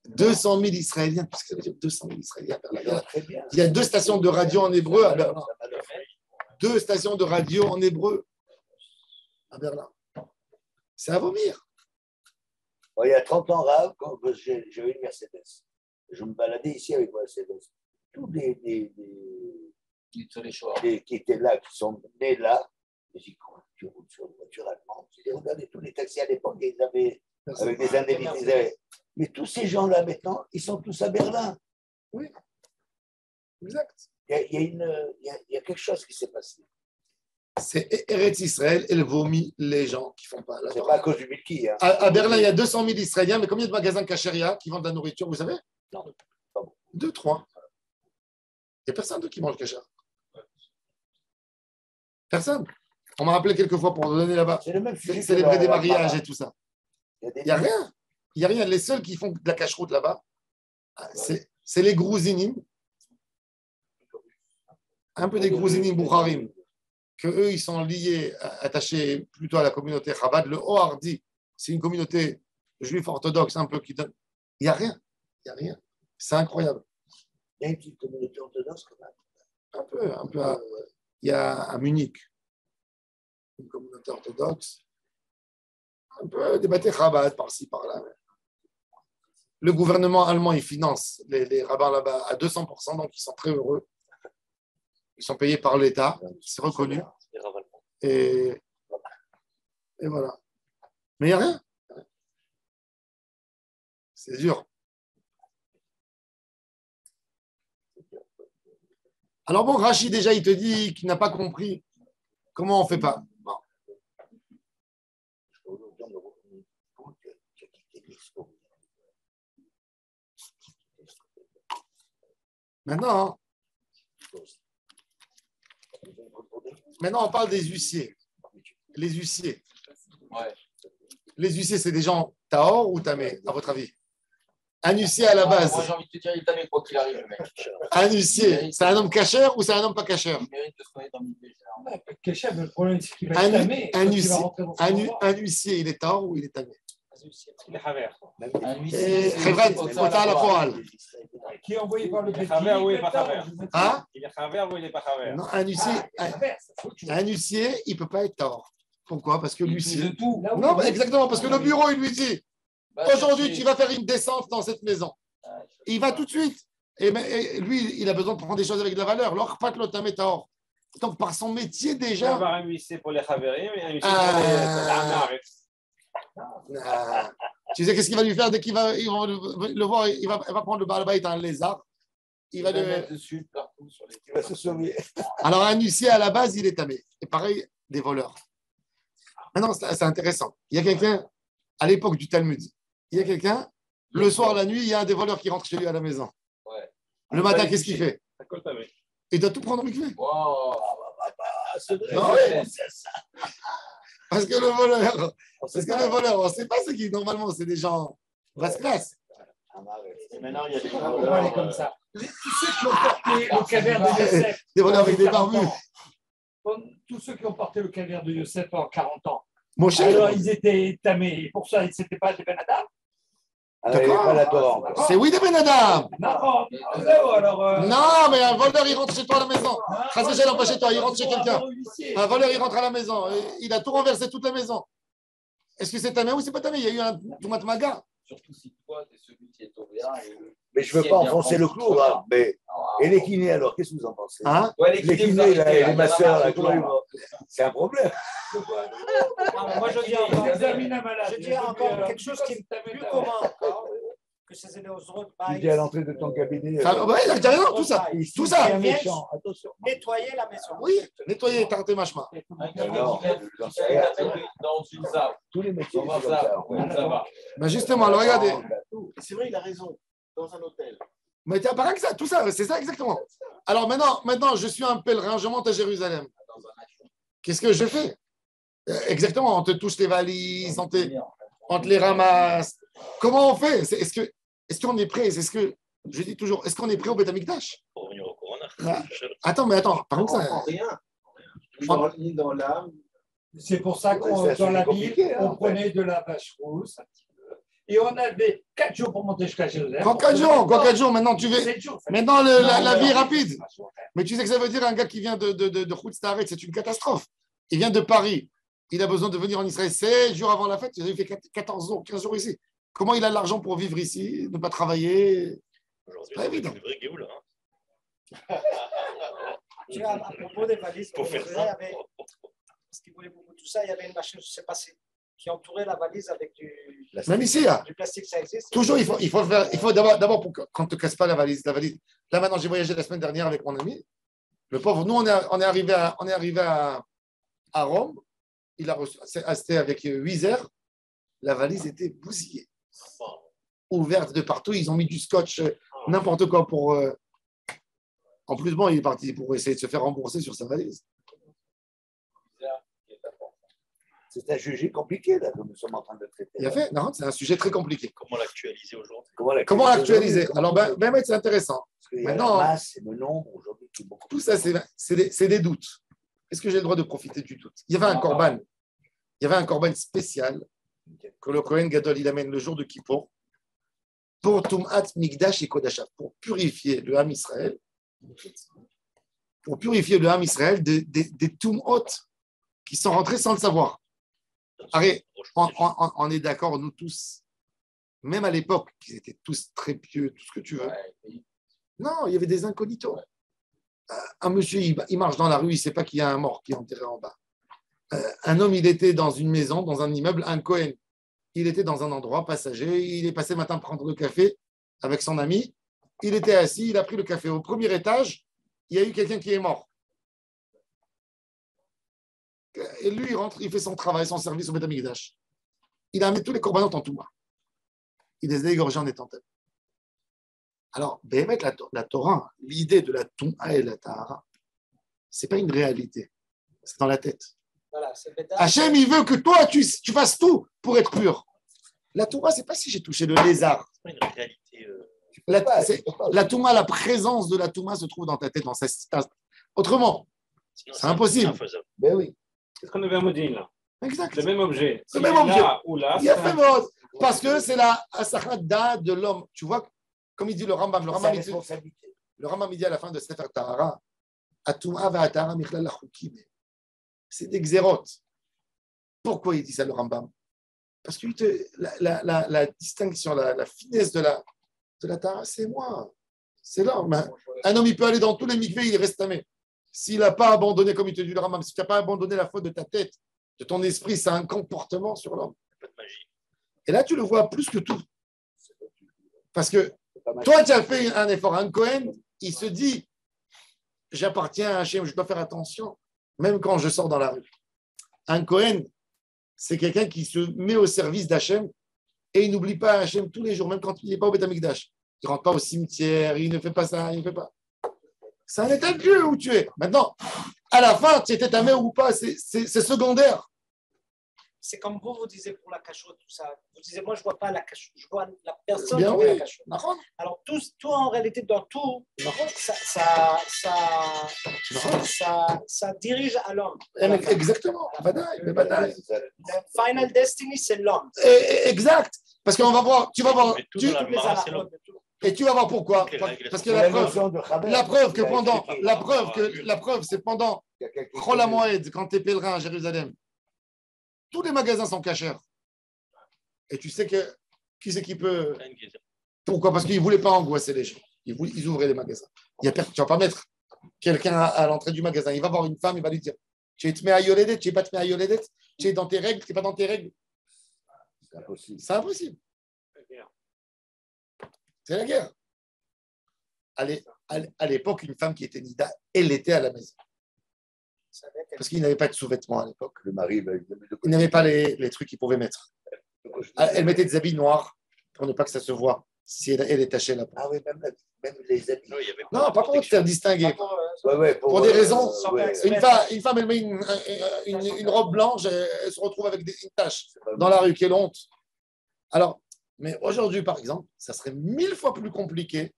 200 000 Israéliens, qu'est-ce que ça veut dire 200 000 Israéliens à Berlin? Il y a 2 stations de radio en hébreu à Berlin. 2 stations de radio en hébreu à Berlin. C'est à vomir. Bon, il y a 30 ans, Rav, quand j'avais une Mercedes. Je me baladais ici avec ma Mercedes. Tous des qui étaient là, qui sont nés là, j'ai dit, comment tu roules sur une voiture allemande? J'ai dit, regardez, tous les taxis à l'époque, ils avaient, avec des indemnités. Mais tous ces gens-là, maintenant, ils sont tous à Berlin. Oui, exact. Il y a quelque chose qui s'est passé. C'est Eretz Israël, elle vomit les gens qui ne font pas la C'est Torah. pas à cause du Milki. Hein. À Berlin, il y a 200 000 Israéliens, mais combien de magasins Kacheria qui vendent de la nourriture, vous savez? Non. 2, 3. Il n'y a personne d'autre qui mange Kacher. Personne. On m'a rappelé quelques fois pour donner là-bas. C'est le même sujet. Célébrer des mariages et tout ça. Il n'y a rien. Il n'y a rien. Les seuls qui font de la cache-route là-bas, c'est les Grouzinim. Un peu des Grouzinim Boukharim. Qu'eux, ils sont liés, attachés plutôt à la communauté Chabad. Le Ohardi, c'est une communauté juive orthodoxe un peu qui donne. Il n'y a rien. Il n'y a rien. C'est incroyable. Il y a une petite communauté orthodoxe quand même. Un peu. Il y a à Munich une communauté orthodoxe. Un peu des bâtés Chabad par-ci, par-là. Le gouvernement allemand, il finance les rabbins là-bas à 200%, donc ils sont très heureux. Ils sont payés par l'État, c'est reconnu. Et voilà. Mais il n'y a rien. C'est dur. Alors bon, Rachid, déjà, il te dit qu'il n'a pas compris comment on ne fait pas. Bon. Maintenant, on parle des huissiers. Les huissiers. Ouais. Les huissiers, c'est des gens tahor ou tamé, à votre avis? Un huissier à la base. Moi, j'ai envie de te dire, il est tamé quoi qu'il arrive, le mec. Un huissier, c'est un homme cachère ou c'est un homme pas cachère? Il mérite de se connaître dans le milieu général. Le problème, c'est qu'il va être tamé. Un huissier, il est tahor ou il est tamé? Les Haver. Un Et huissier, Chevret, c'est Ota à la poêle. Qui est envoyé par le Il est Haver ou il n'est pas Haver? Hein? Il est Haver ou il n'est pas Haver? Non, un huissier, il ne peut pas être tort. Pourquoi? Parce que l'huissier. Non, mais exactement, parce que le bureau, il lui dit aujourd'hui, tu vas faire une descente dans cette maison. Il va tout de suite. Et lui, il a besoin de prendre des choses avec de la valeur. Alors, pas que l'autre tort. Donc, par son métier Il va y déjà. avoir un huissier pour les Haverim et un huissier pour les Amaret. Tu sais qu'est-ce qu'il va lui faire dès qu'il va le voir, il va prendre le balabait un lézard. Il va le mettre dessus partout sur les. Il va se sauver. Alors, un huissier, à la base, il est tamé. Et pareil, des voleurs. Maintenant, c'est intéressant. Il y a quelqu'un, à l'époque du Talmud, il y a quelqu'un, le soir, la nuit, il y a un des voleurs qui rentre chez lui à la maison. Ouais. Le matin, qu'est-ce qu'il fait? Avec. Il doit tout prendre au mikvé. Wow. Non, ouais. Parce que le voleur, on ne sait pas ce qui, normalement, c'est des gens basse classe. Et maintenant, il y a des On va aller comme ça. Tous ceux qui ont porté le caviar de Yosef. Des voleurs avec des barbus. Tous ceux qui ont porté le caviar de Yosef en 40 ans. Mon cher. Alors, ils étaient tamés. Et pour ça, ils n'étaient pas des Ben Adam. D'accord. Pas la Torah encore. C'est oui des Ben Adam. Non, alors. Non, mais un voleur, il rentre chez toi à la maison. Chazéchel, pas chez toi, il rentre chez quelqu'un. Un voleur, il rentre à la maison. Il a tout renversé, toute la maison. Est-ce que c'est tamé ou c'est pas tamé? Il y a eu un Toumat Maga. Surtout si toi, tu es celui qui est au bien. Mais je ne veux pas enfoncer le clou. Là. Mais... Et les kinés, alors, qu'est-ce que vous en pensez? Hein? Ouais, Les kinés, les masseurs, c'est un problème. Moi, je dis encore quelque chose qui est plus commun encore, que c'est les autres Tu dis à l'entrée de ton cabinet. Oui, il a raison, tout ça. Tout ça. Attention. nettoyer la maison. Oui, nettoyer, tarté machma. Non, dans une salle. tous les métiers. Dans un c'est comme ça. salle. Oui, ça va. Ben justement, alors regardez. C'est vrai, il a raison. Dans un hôtel. Mais t'as pas que ça, tout ça, c'est ça exactement. Alors maintenant, je suis un pèlerin, je monte à Jérusalem. Qu'est-ce que je fais? Exactement, on te touche les valises, on te les ramasse. Comment on fait? Est-ce qu'on est prêt? C'est ce que je dis toujours. Est-ce qu'on est prêt au Beth Amikdash? Pour revenir au Corona. Attends, par contre, ça. Rien. Ni dans l'âme. C'est pour ça qu'on, dans la Bible, on prenait de la vache rousse un petit peu. Et on avait 4 jours pour monter jusqu'à Jérusalem. Quoi 4 jours? Maintenant, tu veux. 7 jours. Maintenant, la vie est rapide. Mais tu sais que ça veut dire un gars qui vient de Khoutz-Taret, c'est une catastrophe. Il vient de Paris. Il a besoin de venir en Israël 16 jours avant la fête. Il a fait 14 jours, 15 jours ici. Comment il a l'argent pour vivre ici, ne pas travailler? Aujourd'hui, pas évident. C'est une vraie gueule, À propos des valises, Pour faire ça. parce qu'ils voulaient beaucoup tout ça, il y avait une machine, je ne sais pas si, qui entourait la valise avec Même ici, là. du plastique, ça existe. Toujours, il faut d'abord qu'on ne te casse pas la valise. Là, maintenant, j'ai voyagé la semaine dernière avec mon ami. Le pauvre, nous, on est arrivé à Rome. Il a reçu, c'était avec 8 heures. La valise était bousillée, ouverte de partout. Ils ont mis du scotch, n'importe quoi pour. En plus, bon, il est parti pour essayer de se faire rembourser sur sa valise. C'est un sujet compliqué là, que nous sommes en train de traiter. Il a fait, non, c'est un sujet très compliqué. Comment l'actualiser aujourd'hui? Comment l'actualiser? Alors, ben, c'est intéressant. Parce qu'il y a Maintenant, la masse et le nombre aujourd'hui qui est beaucoup. tout ça, c'est des doutes. Est-ce que j'ai le droit de profiter du doute? Il y avait un korban. Il y avait un korban spécial que le Kohen Gadol il amène le jour de Kippour pour Tum'at Mikdash et Kodashav, pour purifier le Ham Israël, des Tum'ot qui sont rentrés sans le savoir. Allez, on est d'accord, nous tous, même à l'époque, ils étaient tous très pieux, tout ce que tu veux. Non, il y avait des incognitos. Un monsieur, il marche dans la rue, il ne sait pas qu'il y a un mort qui est enterré en bas. Un homme, il était dans une maison, dans un immeuble, un Cohen. Il était dans un endroit passager, il est passé le matin prendre le café avec son ami. Il était assis, il a pris le café. Au premier étage, il y a eu quelqu'un qui est mort. Et lui, il rentre, il fait son travail, son service au Beth Amikdash. Il a amené tous les corbanotes en Touma. Il les a égorgés en étantelle. Alors, Béhémet, la Torah, l'idée de la Touma et la Tahara, ce n'est pas une réalité. C'est dans la tête. Voilà, Hachem, il veut que toi, tu fasses tout pour être pur. La Touma, ce n'est pas si j'ai touché le lézard. C'est pas une réalité. La Touma, la présence de la Touma se trouve dans ta tête, dans sa. Autrement, c'est impossible. Ben oui. Qu'est-ce qu'on avait à Modine là? Exact. Le même objet. Le même objet. Là ou là. Il a fait mode. Parce que c'est la asachada de l'homme. Tu vois, comme il dit le Rambam, le Rambam il dit à la fin de Sefer Tahara, Atuma va Tahara Michlal Lachukim. C'est des xérotes. Pourquoi il dit ça, le Rambam? Parce que la distinction, la finesse de la Tahara, c'est moi. C'est l'homme. Un homme, il peut aller dans tous les mikvés, il reste tamé. S'il n'a pas abandonné, comme il te dit le Rambam, si tu n'as pas abandonné la faute de ta tête, de ton esprit, c'est un comportement sur l'homme. Et là, tu le vois plus que tout. Parce que toi, tu as fait un effort. Un Cohen, il se dit, j'appartiens à Hachem, je dois faire attention, même quand je sors dans la rue. Un Cohen, c'est quelqu'un qui se met au service d'Hachem et il n'oublie pas Hachem tous les jours, même quand il n'est pas au Beth Amikdash. Il ne rentre pas au cimetière, il ne fait pas ça, il ne fait pas. C'est un état de Dieu où tu es. Maintenant, à la fin, tu étais ta mère ou pas, c'est secondaire. C'est comme vous disiez pour la cachotte, tout ça. Vous disiez, moi, je ne vois pas la cachotte, je vois la personne Bien qui oui. fait la cachotte. Alors, tout en réalité, dans tout, ça dirige à l'homme. Exactement. Le final destiny, c'est l'homme. Exact. Parce qu'on va voir, tu vas voir. Et tu vas voir pourquoi. Parce que la preuve, c'est pendant Chol HaMoed, quand tu es pèlerin à Jérusalem, tous les magasins sont cachers. Et tu sais que qui c'est qui peut. Pourquoi? Parce qu'ils ne voulaient pas angoisser les gens. Ils ouvraient les magasins. Tu ne vas pas mettre quelqu'un à l'entrée du magasin. Il va voir une femme, il va lui dire, tu te mets à Yoledet, tu n'es pas te mets à Yoledet, tu es dans tes règles, tu n'es pas dans tes règles. C'est impossible. C'est la guerre. À l'époque, une femme qui était nida, elle était à la maison. Parce qu'il n'avait pas de sous-vêtements à l'époque. Le mari, il n'avait pas les trucs qu'il pouvait mettre. Elle mettait des habits noirs pour ne pas que ça se voie si elle est tachée là-bas. Ah oui, même les habits. Non, pas pour te faire distinguer. Pour des raisons. Une femme, elle met une robe blanche, elle se retrouve avec une tache dans la rue, quelle honte. Alors, mais aujourd'hui, par exemple, ça serait 1000 fois plus compliqué.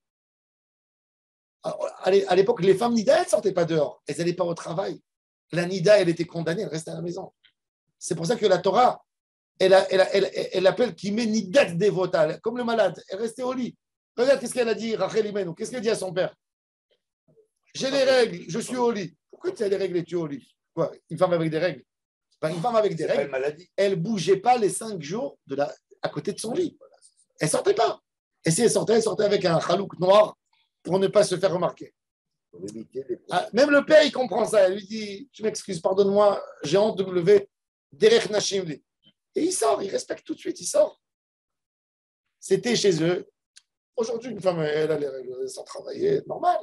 À l'époque, les femmes nida, elles ne sortaient pas dehors. Elles n'allaient pas au travail. La nida, elle était condamnée, elle restait à la maison. C'est pour ça que la Torah, elle appelle qui met nidat devota, comme le malade. Elle restait au lit. Regarde qu'est-ce qu'elle a dit, Rachel Imenu. Qu'est-ce qu'elle dit à son père? J'ai les règles, je suis au lit. Pourquoi tu as les règles et tu es au lit? Quoi? Une femme avec des règles? Une femme avec des règles, elle ne bougeait pas les 5 jours à côté de son lit. Elle ne sortait pas. Et si elle sortait avec un chalouk noir pour ne pas se faire remarquer. Même le père, il comprend ça. Il lui dit, je m'excuse, pardonne-moi, j'ai honte de me lever. Derech Nashim. Et il sort, il respecte tout de suite, il sort. C'était chez eux. Aujourd'hui, une femme, elle a les règles sans travailler, normal.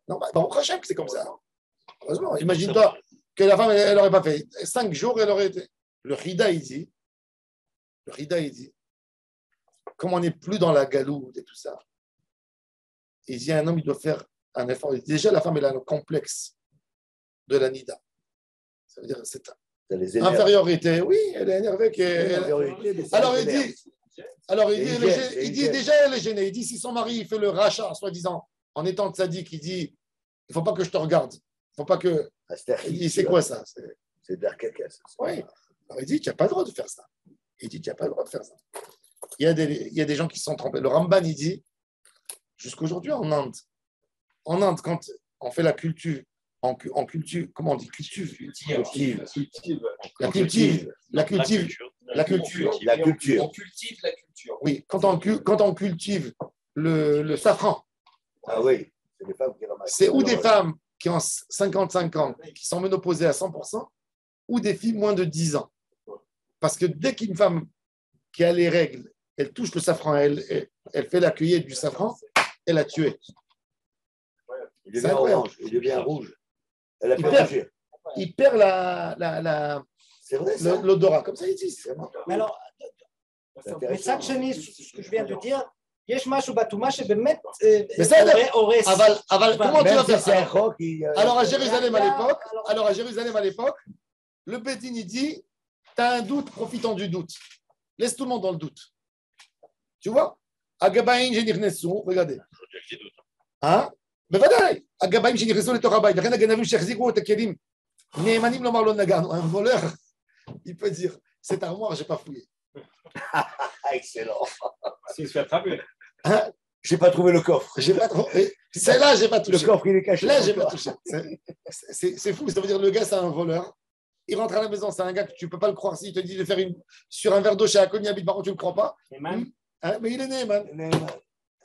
Normal. Bon, Hachem, c'est comme ça. Heureusement, imagine-toi que la femme, elle n'aurait pas fait 5 jours, elle aurait été. Le Hida, il dit, comme on n'est plus dans la galoute et tout ça, il dit un homme, il doit faire un effort. Déjà, la femme, elle a le complexe de la nida. Ça veut dire cette infériorité. Oui, elle est énervée. Alors, il dit déjà, elle est gênée. Il dit, si son mari il fait le rachat, soi-disant, en étant tzaddik, il dit, il ne faut pas que je te regarde. Il ne faut pas que. Il dit, c'est quoi ça? C'est de caca. Oui. Alors, il dit, tu n'as pas le droit de faire ça. Il dit, tu n'as pas le droit de faire ça. Il y a des gens qui se sont trompés. Le Ramban, il dit, jusqu'aujourd'hui en Inde, quand on fait la culture, comment on dit La culture. On cultive la culture. Oui, quand on cultive le safran. Ah oui, c'est des femmes qui ramassent. C'est ou des femmes qui ont 55 ans, qui sont ménopausées à 100%, ou des filles moins de 10 ans. Parce que dès qu'une femme qui a les règles, elle touche le safran, elle fait la cueillette du safran, elle a tué. Il devient orange, il devient rouge. Elle a fait rougir. Il perd l'odorat, comme ça ils disent. Mais alors, מצד שני, ce que je viens de dire, יש משהו בטומאה שבאמת הורס. אבל comment tu vas faire ça? Alors à Jérusalem à l'époque, le Bédine il dit, tu as un doute, profitant du doute. Laisse tout le monde dans le doute. Tu vois? הגבאים שנכנסו, regardez. בוודאי, הגבאים שנכנסו לתוך הבית, לכן הגנבים שהחזיקו את הכלים, נאמנים לומר לא נגענו. Un voleur, il peut dire, cette armoire, je n'ai pas fouillé. Excellent. S'il se fait attraper. Hein? J'ai pas trouvé le coffre. J'ai pas trop. Celle-là, j'ai pas Le touché. coffre, il est caché. Là, dans j'ai toi. pas touché. C'est fou. Ça veut dire le gars, c'est un voleur. Il rentre à la maison, c'est un gars que tu peux pas le croire. S'il te dit de faire sur un verre d'eau chez Akoni, habite par contre, tu le crois pas. Et même, Hein? Mais il est né, man.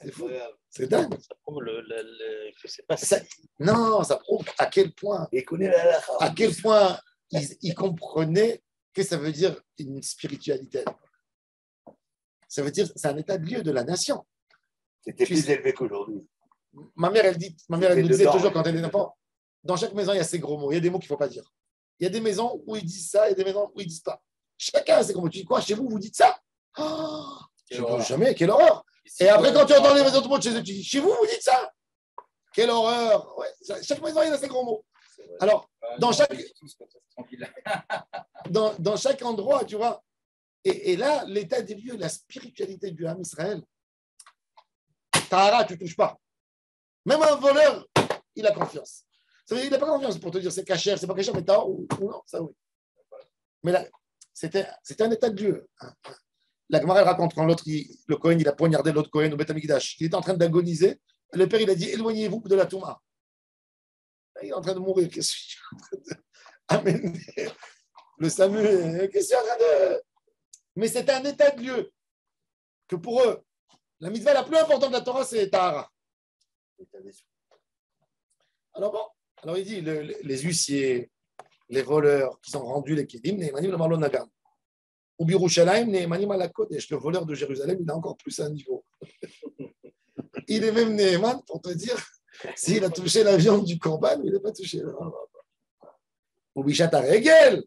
C'est fou. C'est dingue. Ça prouve que c'est pas Ça- Non, ça prouve à quel point, Il connaît la halakha. à quel point il comprenait que ça veut dire une spiritualité. Ça veut dire, c'est un état de lieu de la nation. C'était plus élevé qu'aujourd'hui. Ma mère, elle nous disait dedans, toujours ouais. quand elle était enfant, dans chaque maison, il y a ces gros mots. Il y a des mots qu'il ne faut pas dire. Il y a des maisons où ils disent ça et des maisons où ils ne disent pas. Chacun a ses gros mots. Tu dis quoi? Chez vous, vous dites ça? Oh, je ne horreur. jamais, quelle horreur. Et après, quand tu entends les autres mots de chez eux, tu dis, chez vous, vous dites ça? Quelle horreur. Ouais, chaque maison, il y a ses gros mots. Alors, dans chaque, dans chaque endroit, tu vois. Et là, l'état des lieux, la spiritualité du Ham Israël, Tahara, tu ne touches pas. Même un voleur, il a confiance. Ça veut dire qu'il n'a pas confiance pour te dire c'est cachère, c'est pas cachère, mais Tahara ou non, ça oui. Mais là, c'était un état de lieu. La Gemara elle raconte quand l'autre, le Cohen, il a poignardé l'autre Cohen au Beth Amikdash. Il était en train d'agoniser. Le père, il a dit éloignez-vous de la Touma. Il est en train de mourir. Qu'est-ce que je suis en train d'amener le Samuel? Qu'est-ce que je suis en train de. Mais c'était un état de lieu que pour eux, la mitzvah la plus importante de la Torah, c'est Tahara. Alors bon, alors il dit les huissiers, les voleurs qui sont rendus les Kedim, Nehemanim le Marlon Nagam. Ou Birushalayim, Nehemanim ala Kodesh, le voleur de Jérusalem, il a encore plus un niveau. Il est même Neheman pour te dire s'il a touché la viande du Korban, il n'a pas touché. Ou Bishat Regel,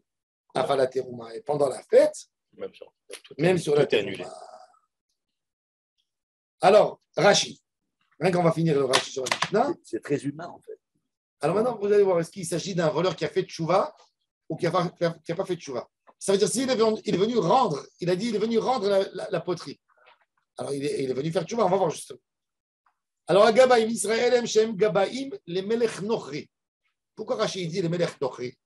Afala Teruma. Et pendant la fête, même sur la Teruma. Alors, Rashi. Rien qu'on va finir le Rashi sur la Mishnah. C'est très humain, en fait. Alors maintenant, vous allez voir, est-ce qu'il s'agit d'un voleur qui a fait tchouva ou qui n'a pas fait tchouva? Ça veut dire s'il est venu rendre, il a dit il est venu rendre la poterie. Alors il est venu faire tchouva, on va voir justement. Alors, Gabaim, Israël, Shem, Gabaim, les Melech Nochri. Pourquoi Rashi dit les Melech Nochri?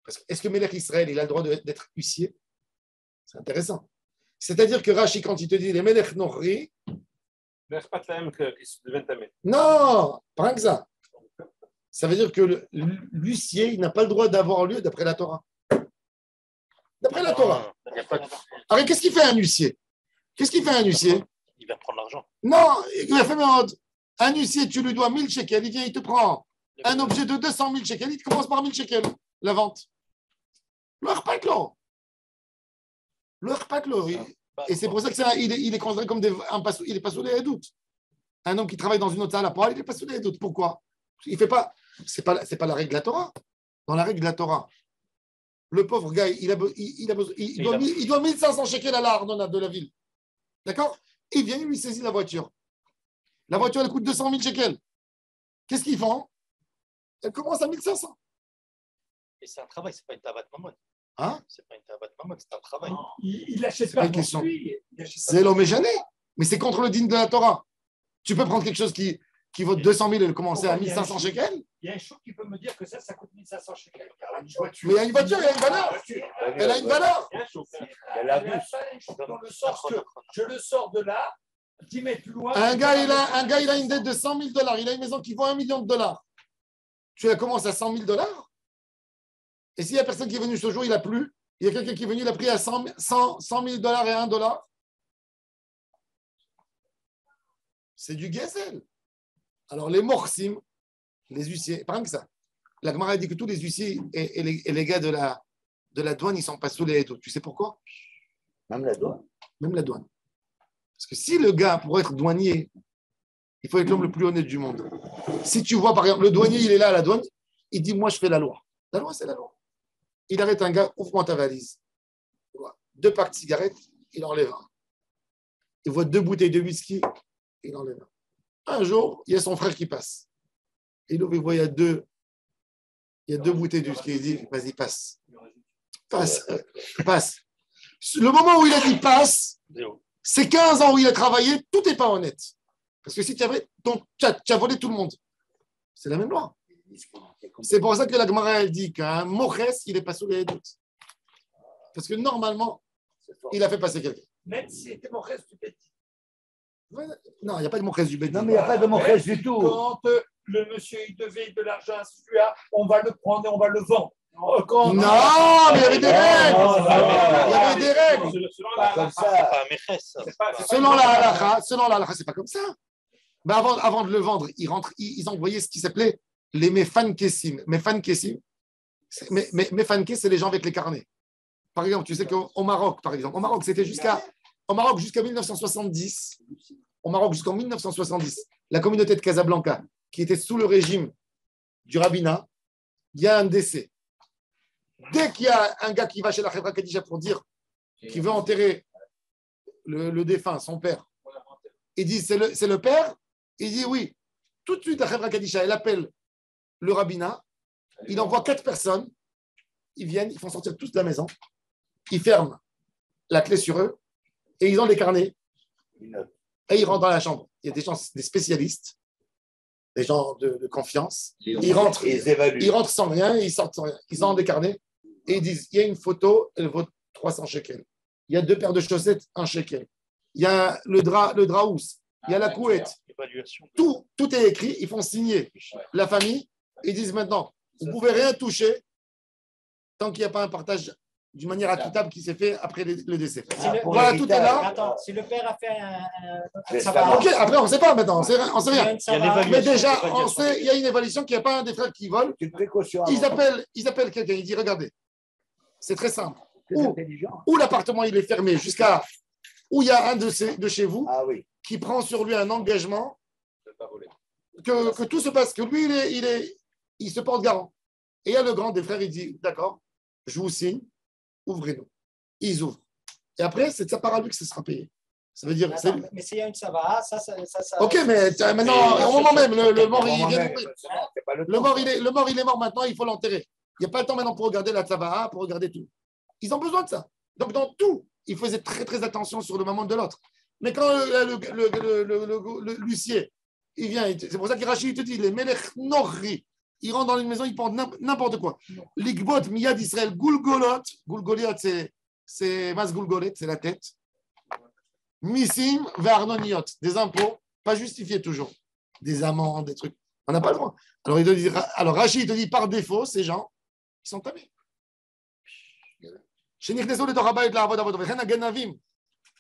Parce que est-ce que Melech Israël, il a le droit d'être huissier? C'est intéressant. C'est-à-dire que Rashi, quand il te dit les Melech Nochri, non, pas que ça. Ça veut dire que l'huissier, il n'a pas le droit d'avoir lieu d'après la Torah. D'après la Torah. Alors, qu'est-ce qu'il fait un huissier? Qu'est-ce qu'il fait un huissier? Il va prendre l'argent. Non, il a fait un huissier, tu lui dois 1000 shekels, il vient, il te prend un objet de 200 000 shekels, il commence par 1000 shekels, la vente. Le Harpatlo. Le Harpatlo. Et c'est pour ça qu'il est considéré comme il est pas sous les doutes. Un homme qui travaille dans une autre salle à poil, il n'est pas sous les doutes. Pourquoi? Il fait pas. C'est pas la règle de la Torah. Dans la règle de la Torah, le pauvre gars, il doit 1500 shekels à l'Ardonna de la ville. D'accord? Il vient, il lui saisit la voiture. La voiture, elle coûte 200 000 shekels. Qu'est-ce qu'ils font? Elle commence à 1500. Et c'est un travail, c'est pas une tabat mammon. Hein? C'est pas une tabat mammon, c'est un travail. Il l'achète C'est pas pas une pour question. lui. C'est l'homme éjané. Mais c'est contre le digne de la Torah. Tu peux prendre quelque chose qui vaut 200 000 et le commencer à 1500 shekels? Il y a un chou qui peut me dire que ça coûte 1500 shekels. Mais il y a une voiture, il y a une valeur. Elle a une valeur. Elle a vu. Je le sors de là, 10 mètres plus loin. Un gars, il a une dette de 100 000 $. Il a une maison qui vaut $1 million. Tu la commences à 100 000 $. Et s'il y a personne qui est venu ce jour, il a plu. Il y a quelqu'un qui est venu, il a pris à 100 000 $ et $1. C'est du gazelle. Alors, les morsim, les huissiers, pas rien que ça. La Gemara dit que tous les huissiers et les gars de la douane, ils ne sont pas sous les doutes. Tu sais pourquoi? Même la douane. Même la douane. Parce que si le gars, pour être douanier, il faut être l'homme le plus honnête du monde. Si tu vois, par exemple, le douanier, il est là à la douane, il dit, moi, je fais la loi. La loi, c'est la loi. Il arrête un gars, ouvre-moi ta valise. Il voit 2 packs de cigarettes, il enlève un. Il voit 2 bouteilles de whisky, il enlève un. Un jour, il y a son frère qui passe. Il ouvre, il voit, il y a deux bouteilles de whisky. Il dit, vas-y, passe. Passe. Passe. Le moment où il a dit passe, c'est 15 ans où il a travaillé, tout n'est pas honnête. Parce que si tu as volé tout le monde. C'est la même loi. C'est pour ça que la Gemara elle dit qu'un Moches, il n'est pas sous les doutes. Parce que normalement, il a fait passer quelqu'un. Même si c'était mon reste du bêtis. Non, il n'y a pas de Mochès du Bédine. Non, mais il n'y a pas de Mochès du tout. Quand le monsieur il devait de l'argent à celui-là, on va le prendre et on va le vendre. Non, mais il y avait des règles. Il y avait des règles. Comme ça. C'est pas un méchès. Selon la halakha, c'est pas comme ça. Mais avant de le vendre, ils envoyaient ce qui s'appelait les Mefan Kessim. Mefan Kessim, Mefan Kessim, c'est les gens avec les carnets. Par exemple, tu sais qu'au Maroc, par exemple, au Maroc, c'était jusqu'à 1970. Au Maroc, jusqu'en 1970, la communauté de Casablanca, qui était sous le régime du rabbinat, il y a un décès. Dès qu'il y a un gars qui va chez la Chevra Kadisha pour dire qu'il veut enterrer le défunt, son père, il dit c'est le père, il dit oui. Tout de suite, la Chevra Kadisha, elle appelle le rabbinat, il envoie 4 personnes, ils viennent, ils font sortir tous de la maison, ils ferment la clé sur eux et ils ont les carnets et ils rentrent dans la chambre. Il y a des gens, des spécialistes, des gens de confiance, ils rentrent sans rien, ils sortent sans rien, ils ont des carnets et ils disent il y a une photo, elle vaut 300 shekels. Il y a 2 paires de chaussettes, 1 shekel. Il y a le drap housse, il y a la couette. Tout est écrit, ils font signer la famille, ils disent maintenant, vous ne pouvez rien toucher tant qu'il n'y a pas un partage d'une manière équitable qui s'est fait après le décès. Voilà, tout est là. Attends, si le père a fait Ok, après, on ne sait pas maintenant, on ne sait rien. Mais déjà, on sait, il y a une évaluation qu'il n'y a pas un des frères qui vole. Ils appellent quelqu'un, ils disent, regardez, c'est très simple. Ou l'appartement il est fermé jusqu'à où il y a un de chez vous qui prend sur lui un engagement que tout se passe, que lui il se porte garant. Et il y a le grand des frères, il dit d'accord, je vous signe, ouvrez-nous. Ils ouvrent. Et après, c'est de sa part à lui que ça sera payé. Ça veut dire. Attends, mais s'il y a une savara, ça. Ok, mais maintenant, au moment même, le mort il vient. Le mort il est mort maintenant, il faut l'enterrer. Il n'y a pas le temps maintenant pour regarder la tzavara, pour regarder tout. Ils ont besoin de ça. Donc, dans tout, il faisait très, très attention sur le moment de l'autre. Mais quand l'huissier, il vient, c'est pour ça qu'Irachi te dit, les melech norri, il rentre dans une maison, il prend n'importe quoi. Ligbot, miyad Israël, gulgolot, gulgoliot, c'est mas gulgolet, c'est la tête. Missim, ve'arnoniot, des impôts, pas justifiés toujours. Des amendes, des trucs. On n'a pas le droit. Alors Rachi, il te dit, par défaut, ces gens, ils sont tamés. שנכנסו לתוך הבית לעבוד עבודו, וכן הגנבים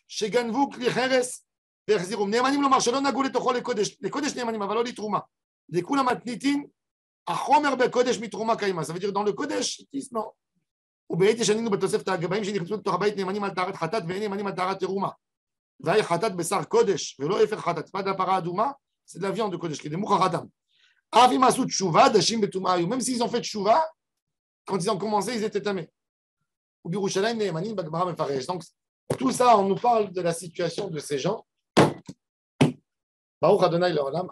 שגנבו כלי חרס והחזירו. נאמנים לומר שלא נגעו לתוכו לקודש נאמנים, אבל לא לתרומה. לכולם מתניתין, החומר בקודש מתרומה קיימה. זה veut dire dans le קודש, ils disent non. ובעת ישנינו בתוספת הגבאים שנכנסו לתוך הבית נאמנים על טהרת חטאת ואין נאמנים על טהרת תרומה. והי חטאת בשר קודש ולא הפך חטאת. pas de la para adouma, c'est de la viande de קודש, כי דמוך חטאתם. אף אם עשו תשובה, דשים בטומאה היו. Même s'ils ont fait tchouva, quand ils ont commencé, ils étaient tamés. Donc, tout ça, on nous parle de la situation de ces gens. Baruch Adonai Leolam.